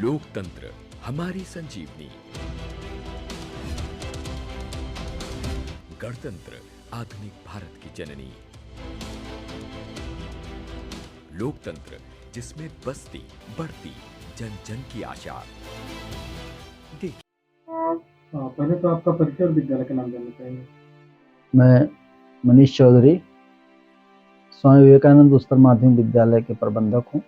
लोकतंत्र हमारी संजीवनी। गणतंत्र आधुनिक भारत की जननी। लोकतंत्र जिसमें बसती बढ़ती जन जन की आशा। देखिए, पहले तो आपका परिचय और विद्यालय का नाम जानना चाहेंगे। मैं मनीष चौधरी स्वामी विवेकानंद उच्चतर माध्यमिक विद्यालय के प्रबंधक हूँ।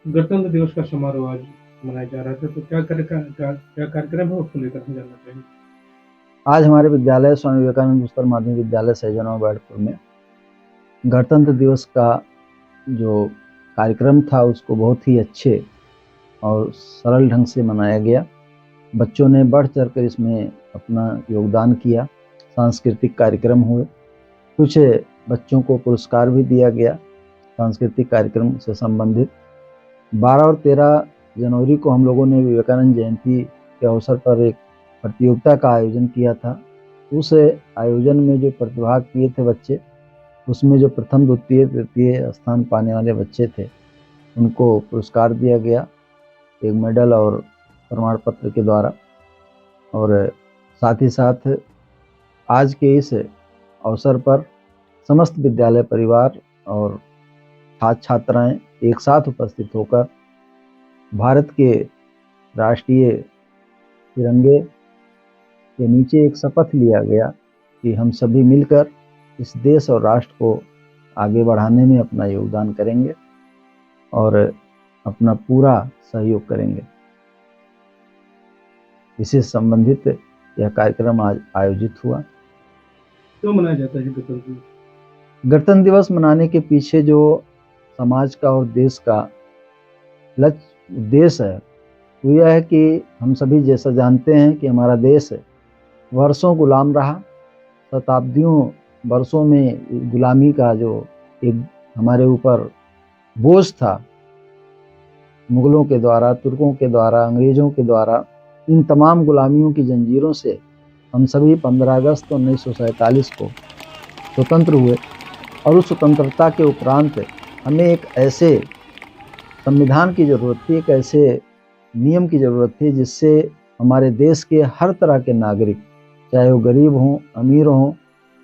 गणतंत्र दिवस का समारोह आज मनाया जा रहा था, तो क्या कार्यक्रम है उसको लेकर हम जानना चाहेंगे। आज हमारे विद्यालय स्वामी विवेकानंद उच्चतर माध्यमिक विद्यालय सैजनवा बैडपुर में गणतंत्र दिवस का जो कार्यक्रम था उसको बहुत ही अच्छे और सरल ढंग से मनाया गया। बच्चों ने बढ़ चढ़ कर इसमें अपना योगदान किया। सांस्कृतिक कार्यक्रम हुए, कुछ बच्चों को पुरस्कार भी दिया गया सांस्कृतिक कार्यक्रम से संबंधित। 12 और 13 जनवरी को हम लोगों ने विवेकानंद जयंती के अवसर पर एक प्रतियोगिता का आयोजन किया था। उस आयोजन में जो प्रतिभाग किए थे बच्चे, उसमें जो प्रथम द्वितीय तृतीय स्थान पाने वाले बच्चे थे उनको पुरस्कार दिया गया, एक मेडल और प्रमाण पत्र के द्वारा। और साथ ही साथ आज के इस अवसर पर समस्त विद्यालय परिवार और छात्र छात्राएं एक साथ उपस्थित होकर भारत के राष्ट्रीय तिरंगे के नीचे एक शपथ लिया गया कि हम सभी मिलकर इस देश और राष्ट्र को आगे बढ़ाने में अपना योगदान करेंगे और अपना पूरा सहयोग करेंगे। इससे संबंधित यह कार्यक्रम आज आयोजित हुआ। क्यों मनाया जाता है गणतंत्र दिवस? गणतंत्र दिवस मनाने के पीछे जो समाज का और देश का लक्ष्य उद्देश्य है वो यह है कि हम सभी जैसा जानते हैं कि हमारा देश वर्षों गुलाम रहा। शताब्दियों वर्षों में गुलामी का जो एक हमारे ऊपर बोझ था, मुगलों के द्वारा, तुर्कों के द्वारा, अंग्रेजों के द्वारा, इन तमाम गुलामियों की जंजीरों से हम सभी 15 अगस्त 1947 को स्वतंत्र हुए। और उस स्वतंत्रता के उपरांत हमें एक ऐसे संविधान की ज़रूरत थी, एक ऐसे नियम की ज़रूरत थी जिससे हमारे देश के हर तरह के नागरिक, चाहे वो गरीब हों, अमीर हों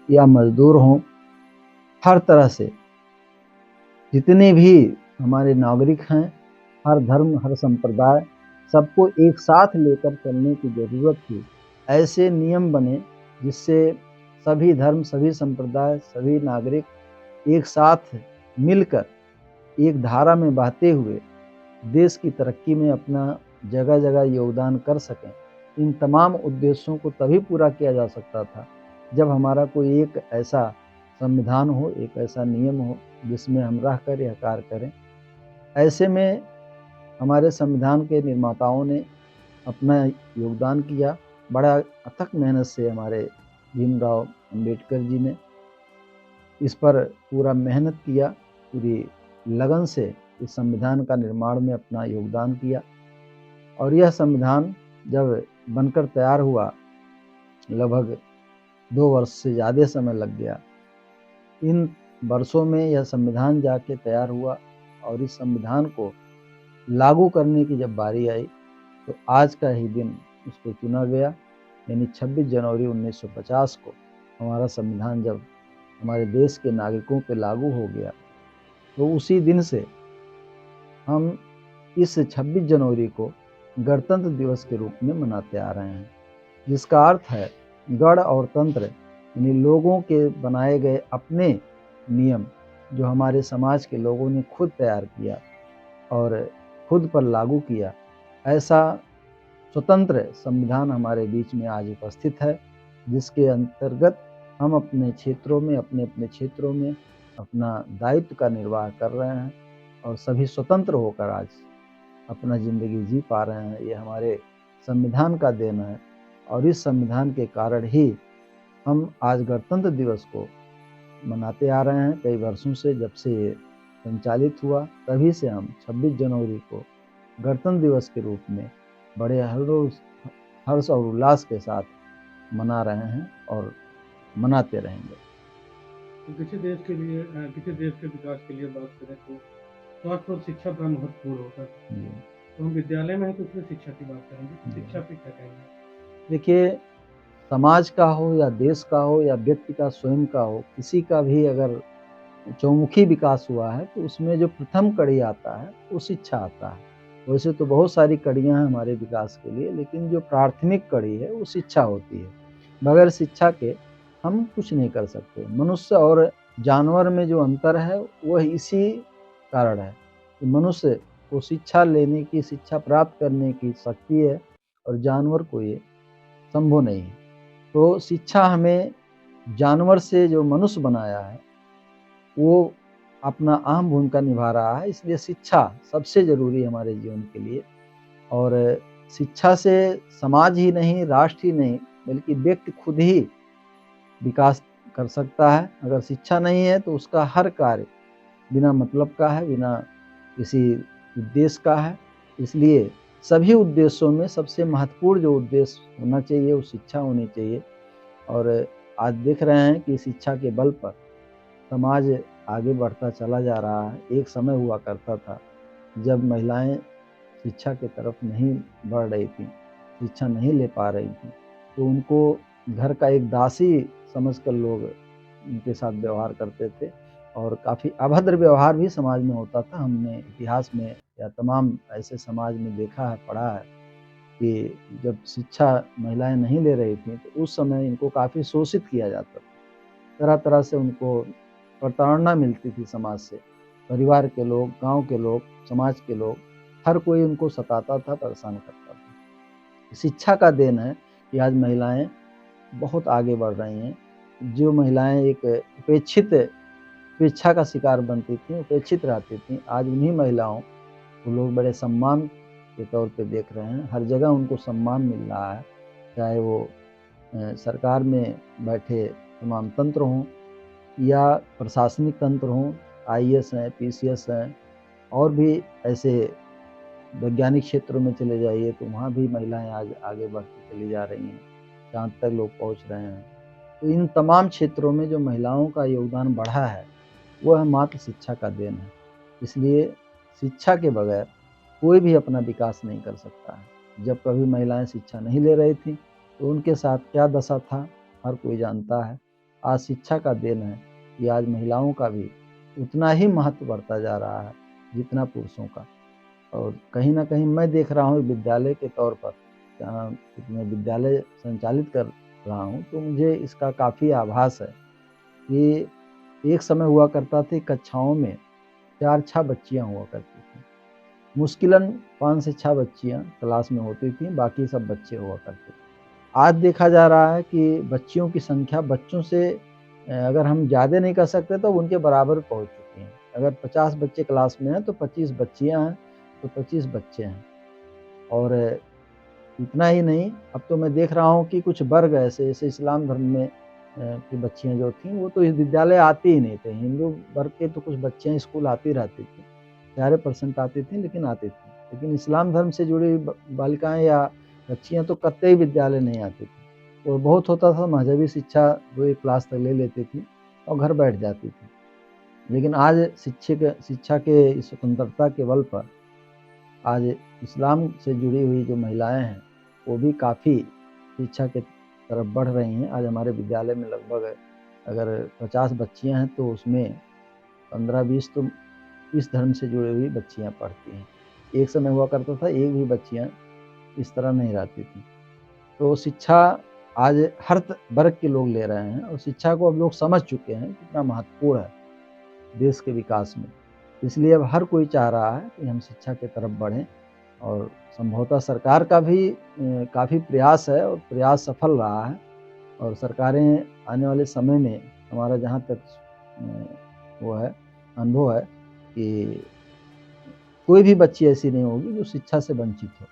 या मजदूर हों, हर तरह से जितने भी हमारे नागरिक हैं, हर धर्म हर संप्रदाय, सबको एक साथ लेकर चलने की ज़रूरत थी। ऐसे नियम बने जिससे सभी धर्म, सभी संप्रदाय, सभी नागरिक एक साथ मिलकर एक धारा में बहते हुए देश की तरक्की में अपना जगह जगह योगदान कर सकें। इन तमाम उद्देश्यों को तभी पूरा किया जा सकता था जब हमारा कोई एक ऐसा संविधान हो, एक ऐसा नियम हो जिसमें हम रहकर यह कार्य करें। ऐसे में हमारे संविधान के निर्माताओं ने अपना योगदान किया। बड़ा अथक मेहनत से हमारे भीमराव अंबेडकर जी ने इस पर पूरा मेहनत किया, पूरी लगन से इस संविधान का निर्माण में अपना योगदान किया। और यह संविधान जब बनकर तैयार हुआ, लगभग 2 वर्ष से ज़्यादा समय लग गया। इन वर्षों में यह संविधान जाके तैयार हुआ और इस संविधान को लागू करने की जब बारी आई तो आज का ही दिन उसको चुना गया, यानी 26 जनवरी 1950 को हमारा संविधान जब हमारे देश के नागरिकों पे लागू हो गया तो उसी दिन से हम इस 26 जनवरी को गणतंत्र दिवस के रूप में मनाते आ रहे हैं, जिसका अर्थ है गण और तंत्र, यानी लोगों के बनाए गए अपने नियम जो हमारे समाज के लोगों ने खुद तैयार किया और खुद पर लागू किया। ऐसा स्वतंत्र संविधान हमारे बीच में आज उपस्थित है, जिसके अंतर्गत हम अपने क्षेत्रों में, अपने अपने क्षेत्रों में अपना दायित्व का निर्वाह कर रहे हैं और सभी स्वतंत्र होकर आज अपना ज़िंदगी जी पा रहे हैं। ये हमारे संविधान का देन है और इस संविधान के कारण ही हम आज गणतंत्र दिवस को मनाते आ रहे हैं। कई वर्षों से जब से ये संचालित हुआ तभी से हम 26 जनवरी को गणतंत्र दिवस के रूप में बड़े हर्ष और उल्लास के साथ मना रहे हैं और मनाते रहेंगे। किसी देश के विकास के लिए बात करें तो स्वास्थ्य और शिक्षा बड़ा महत्वपूर्ण होता है। जी, तो हम विद्यालय में हैं तो इसलिए शिक्षा की बात करेंगे। जी। शिक्षा पे क्या कहेंगे? देखिए, समाज का हो या देश का हो या व्यक्ति का स्वयं का हो, किसी का भी अगर चहुमुखी विकास हुआ है तो उसमें जो प्रथम कड़ी आता है वो शिक्षा आता है। वैसे तो बहुत सारी कड़ियाँ हैं हमारे विकास के लिए, लेकिन जो प्राथमिक कड़ी है वो शिक्षा होती है। बगैर शिक्षा के हम कुछ नहीं कर सकते। मनुष्य और जानवर में जो अंतर है वह इसी कारण है कि मनुष्य को शिक्षा लेने की, शिक्षा प्राप्त करने की शक्ति है और जानवर को ये संभव नहीं है। तो शिक्षा हमें जानवर से जो मनुष्य बनाया है वो अपना अहम भूमिका निभा रहा है, इसलिए शिक्षा सबसे ज़रूरी है हमारे जीवन के लिए। और शिक्षा से समाज ही नहीं, राष्ट्र ही नहीं, बल्कि व्यक्ति खुद ही विकास कर सकता है। अगर शिक्षा नहीं है तो उसका हर कार्य बिना मतलब का है, बिना किसी उद्देश्य का है। इसलिए सभी उद्देश्यों में सबसे महत्वपूर्ण जो उद्देश्य होना चाहिए वो शिक्षा होनी चाहिए। और आज देख रहे हैं कि शिक्षा के बल पर समाज आगे बढ़ता चला जा रहा है। एक समय हुआ करता था जब महिलाएं शिक्षा की तरफ नहीं बढ़ रही थीं, शिक्षा नहीं ले पा रही थीं, तो उनको घर का एक दासी समझकर लोग उनके साथ व्यवहार करते थे और काफ़ी अभद्र व्यवहार भी समाज में होता था। हमने इतिहास में या तमाम ऐसे समाज में देखा है, पढ़ा है कि जब शिक्षा महिलाएं नहीं ले रही थीं तो उस समय इनको काफ़ी शोषित किया जाता था। तरह-तरह से उनको प्रताड़ना मिलती थी समाज से। परिवार के लोग, गाँव के लोग, समाज के लोग, हर कोई उनको सताता था, परेशान करता था। शिक्षा का देन है कि आज महिलाएँ बहुत आगे बढ़ रही हैं। जो महिलाएँ एक उपेक्षा का शिकार बनती थीं, उपेक्षित रहती थीं, आज उन्हीं महिलाओं को लोग बड़े सम्मान के तौर पे देख रहे हैं। हर जगह उनको सम्मान मिल रहा है, चाहे वो सरकार में बैठे तमाम तंत्र हों या प्रशासनिक तंत्र हों, आईएएस हैं, पीसीएस हैं, और भी ऐसे वैज्ञानिक क्षेत्रों में चले जाइए तो वहाँ भी महिलाएं आज आगे बढ़ती चली जा रही हैं, चाँद तक लोग पहुँच रहे हैं। तो इन तमाम क्षेत्रों में जो महिलाओं का योगदान बढ़ा है, वह मात्र शिक्षा का देन है। इसलिए शिक्षा के बगैर कोई भी अपना विकास नहीं कर सकता है। जब कभी महिलाएं शिक्षा नहीं ले रही थीं, तो उनके साथ क्या दशा था, हर कोई जानता है। आज शिक्षा का देन है कि आज महिलाओं का भी उतना ही महत्व बढ़ता जा रहा है जितना पुरुषों का। और कहीं न कहीं मैं देख रहा हूँ विद्यालय के तौर पर, जहाँ मैं विद्यालय संचालित कर रहा हूँ, तो मुझे इसका काफ़ी आभास है कि एक समय हुआ करता था कक्षाओं में 4-6 बच्चियाँ हुआ करती थीं। मुश्किलन 5 से 6 बच्चियाँ क्लास में होती थीं, बाकी सब बच्चे हुआ करते थे। आज देखा जा रहा है कि बच्चियों की संख्या बच्चों से अगर हम ज़्यादा नहीं कह सकते तो उनके बराबर पहुँच चुकी हैं। अगर 50 बच्चे क्लास में हैं तो 25 बच्चियाँ हैं, तो 25 बच्चे हैं। और इतना ही नहीं, अब तो मैं देख रहा हूँ कि कुछ वर्ग ऐसे, जैसे इस्लाम धर्म में की बच्चियाँ जो थीं, वो तो इस विद्यालय आती ही नहीं थीं। हिंदू वर्ग के तो कुछ बच्चियाँ स्कूल आती रहती थीं, 11% आती थीं लेकिन आती थीं। लेकिन इस्लाम धर्म से जुड़ी बालिकाएँ या बच्चियाँ तो कतई विद्यालय नहीं आती थीं। और बहुत होता था मज़हबी शिक्षा 2-1 क्लास तक ले लेती थीं और घर बैठ जाती थीं। लेकिन आज शिक्षा के इस स्वतंत्रता के बल पर आज इस्लाम से जुड़ी हुई जो महिलाएँ हैं, वो भी काफ़ी शिक्षा की तरफ बढ़ रही हैं। आज हमारे विद्यालय में लगभग अगर 50 बच्चियाँ हैं तो उसमें 15-20 तो इस धर्म से जुड़ी हुई बच्चियाँ पढ़ती हैं। एक समय हुआ करता था एक भी बच्चियाँ इस तरह नहीं रहती थीं। तो शिक्षा आज हर वर्ग के लोग ले रहे हैं और शिक्षा को अब लोग समझ चुके हैं कितना महत्वपूर्ण है देश के विकास में। इसलिए अब हर कोई चाह रहा है कि हम शिक्षा की तरफ बढ़ें और संभवतः सरकार का भी काफ़ी प्रयास है और प्रयास सफल रहा है। और सरकारें आने वाले समय में, हमारा जहाँ तक वो है, अनुभव है कि कोई भी बच्ची ऐसी नहीं होगी जो शिक्षा से वंचित हो।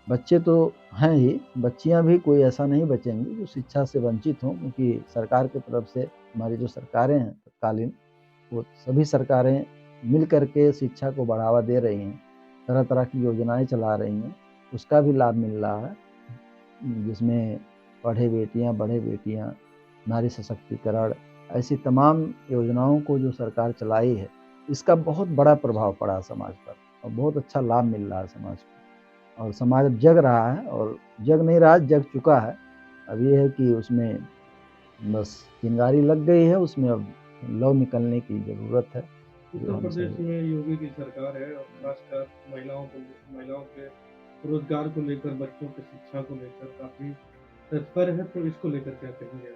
बच्चे तो हैं ही, बच्चियाँ भी कोई ऐसा नहीं बचेंगी जो शिक्षा से वंचित हों, क्योंकि सरकार की तरफ से हमारी जो सरकारें हैं तत्कालीन, वो सभी सरकारें मिल कर के शिक्षा को बढ़ावा दे रही हैं, तरह-तरह की योजनाएँ चला रही हैं, उसका भी लाभ मिल रहा है। जिसमें पढ़े बेटियाँ, बढ़े बेटियाँ, नारी सशक्तिकरण, ऐसी तमाम योजनाओं को जो सरकार चलाई है, इसका बहुत बड़ा प्रभाव पड़ा समाज पर और बहुत अच्छा लाभ मिल रहा है समाज को। और समाज अब जग रहा है, और जग नहीं रहा, जग चुका है। अब ये है कि उसमें बस चिंगारी लग गई है, उसमें अब लौ निकलने की ज़रूरत है। उत्तर प्रदेश में योगी की सरकार है और खासकर महिलाओं के रोजगार को लेकर, बच्चों की शिक्षा को लेकर काफी तत्पर है, तो इसको लेकर क्या कहेंगे?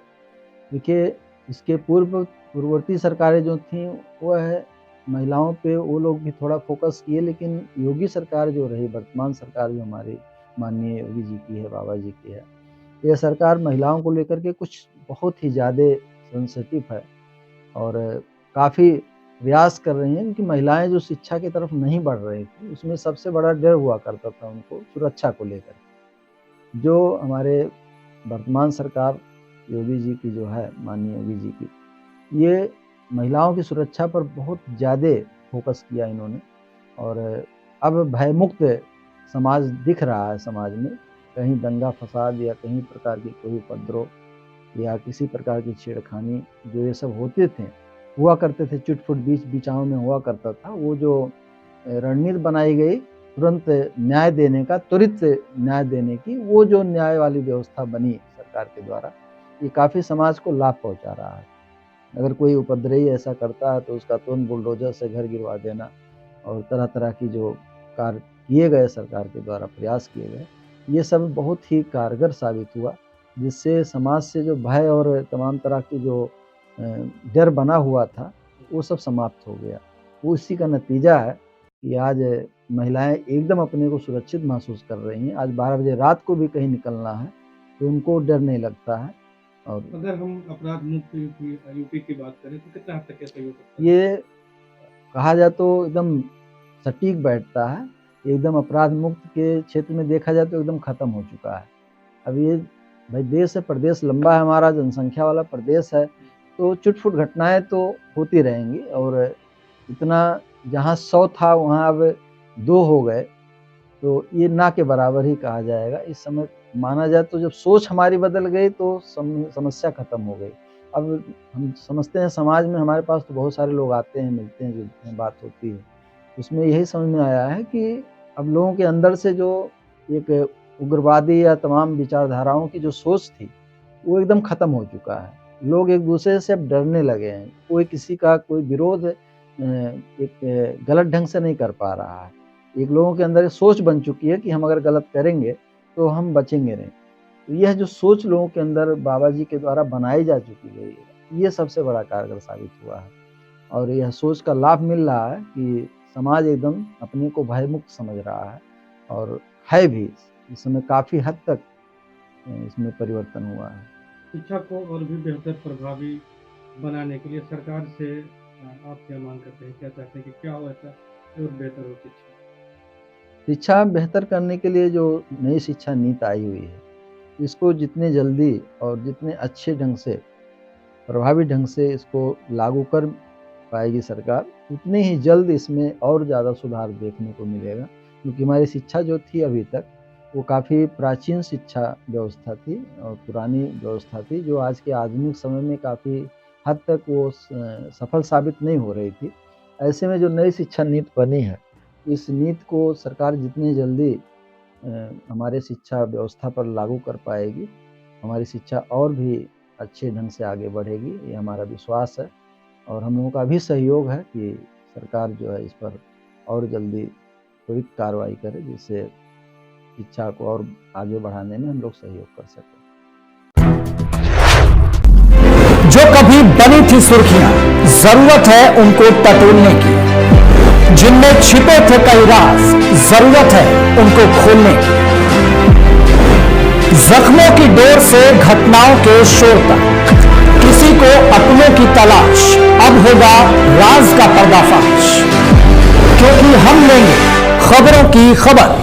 देखिए, इसके पूर्ववर्ती सरकारें जो थीं वह महिलाओं पे वो लोग भी थोड़ा फोकस किए, लेकिन योगी सरकार जो रही, वर्तमान सरकार जो हमारी माननीय योगी जी की है, बाबा जी की है, यह सरकार महिलाओं को लेकर के कुछ बहुत ही ज़्यादा सेंसिटिव है और काफ़ी प्रयास कर रही हैं, क्योंकि महिलाएं जो शिक्षा की तरफ नहीं बढ़ रही थी, उसमें सबसे बड़ा डर हुआ करता था उनको सुरक्षा को लेकर। जो हमारे वर्तमान सरकार योगी जी की जो है, माननीय योगी जी की, ये महिलाओं की सुरक्षा पर बहुत ज़्यादा फोकस किया इन्होंने, और अब भयमुक्त समाज दिख रहा है। समाज में कहीं दंगा फसाद या कहीं प्रकार की कोई उपद्रव या किसी प्रकार की छेड़खानी, जो ये सब होते थे, हुआ करते थे, चुटपुट बीच बिचाव में हुआ करता था, वो जो रणनीति बनाई गई तुरंत न्याय देने का, त्वरित न्याय देने की, वो जो न्याय वाली व्यवस्था बनी सरकार के द्वारा, ये काफ़ी समाज को लाभ पहुंचा रहा है। अगर कोई उपद्रवी ऐसा करता है तो उसका तुरंत बुलडोजर से घर गिरवा देना और तरह तरह की जो कार्य किए गए सरकार के द्वारा, प्रयास किए गए, ये सब बहुत ही कारगर साबित हुआ, जिससे समाज से जो भय और तमाम तरह की जो डर बना हुआ था, वो सब समाप्त हो गया। वो इसी का नतीजा है कि आज महिलाएं एकदम अपने को सुरक्षित महसूस कर रही हैं। आज 12 बजे रात को भी कहीं निकलना है तो उनको डर नहीं लगता है। और अगर हम अपराध मुक्त यूपी की बात करें तो कितना हद तक ये सही हो सकता है? ये कहा जाए तो एकदम सटीक बैठता है। एकदम अपराध मुक्त के क्षेत्र में देखा जाए तो एकदम खत्म हो चुका है। अब ये भाई देश है, प्रदेश लंबा है, हमारा जनसंख्या वाला प्रदेश है, तो चुटपुट घटनाएं तो होती रहेंगी, और इतना जहाँ 100 था वहाँ अब 2 हो गए, तो ये ना के बराबर ही कहा जाएगा। इस समय माना जाए तो जब सोच हमारी बदल गई तो समस्या खत्म हो गई। अब हम समझते हैं समाज में हमारे पास तो बहुत सारे लोग आते हैं, मिलते हैं, जुलते हैं, बात होती है, उसमें यही समझ में आया है कि अब लोगों के अंदर से जो एक उग्रवादी या तमाम विचारधाराओं की जो सोच थी, वो एकदम खत्म हो चुका है। लोग एक दूसरे से अब डरने लगे हैं। कोई किसी का कोई विरोध एक गलत ढंग से नहीं कर पा रहा है। एक लोगों के अंदर सोच बन चुकी है कि हम अगर गलत करेंगे तो हम बचेंगे नहीं। तो यह जो सोच लोगों के अंदर बाबा जी के द्वारा बनाई जा चुकी है, ये सबसे बड़ा कारगर साबित हुआ है, और यह सोच का लाभ मिल रहा है कि समाज एकदम अपने को भयमुक्त समझ रहा है, और है भी। इस समय काफ़ी हद तक इसमें परिवर्तन हुआ है। शिक्षा को और भी बेहतर प्रभावी बनाने के लिए सरकार से आप क्या मांग करते हैं? क्या चाहते हैं कि क्या हो ऐसा और बेहतर हो शिक्षा? शिक्षा बेहतर करने के लिए जो नई शिक्षा नीति आई हुई है, इसको जितने जल्दी और जितने अच्छे ढंग से, प्रभावी ढंग से इसको लागू कर पाएगी सरकार, उतने ही जल्द इसमें और ज़्यादा सुधार देखने को मिलेगा। क्योंकि हमारी शिक्षा जो थी अभी तक, वो काफ़ी प्राचीन शिक्षा व्यवस्था थी और पुरानी व्यवस्था थी, जो आज के आधुनिक समय में काफ़ी हद तक वो सफल साबित नहीं हो रही थी। ऐसे में जो नई शिक्षा नीति बनी है, इस नीति को सरकार जितनी जल्दी हमारे शिक्षा व्यवस्था पर लागू कर पाएगी, हमारी शिक्षा और भी अच्छे ढंग से आगे बढ़ेगी, ये हमारा विश्वास है। और हम लोगों का भी सहयोग है कि सरकार जो है इस पर और जल्दी त्वरित कार्रवाई करे, जिससे शिक्षा को और आगे बढ़ाने में हम लोग सहयोग कर सकें। जो कभी बनी थी सुर्खियां, जरूरत है उनको टटोलने की। जिनमें छिपे थे कई राज, जरूरत है उनको खोलने की। जख्मों की डोर से घटनाओं के शोर तक, किसी को अपनों की तलाश, अब होगा राज का पर्दाफाश। क्योंकि हम लेंगे खबरों की खबर।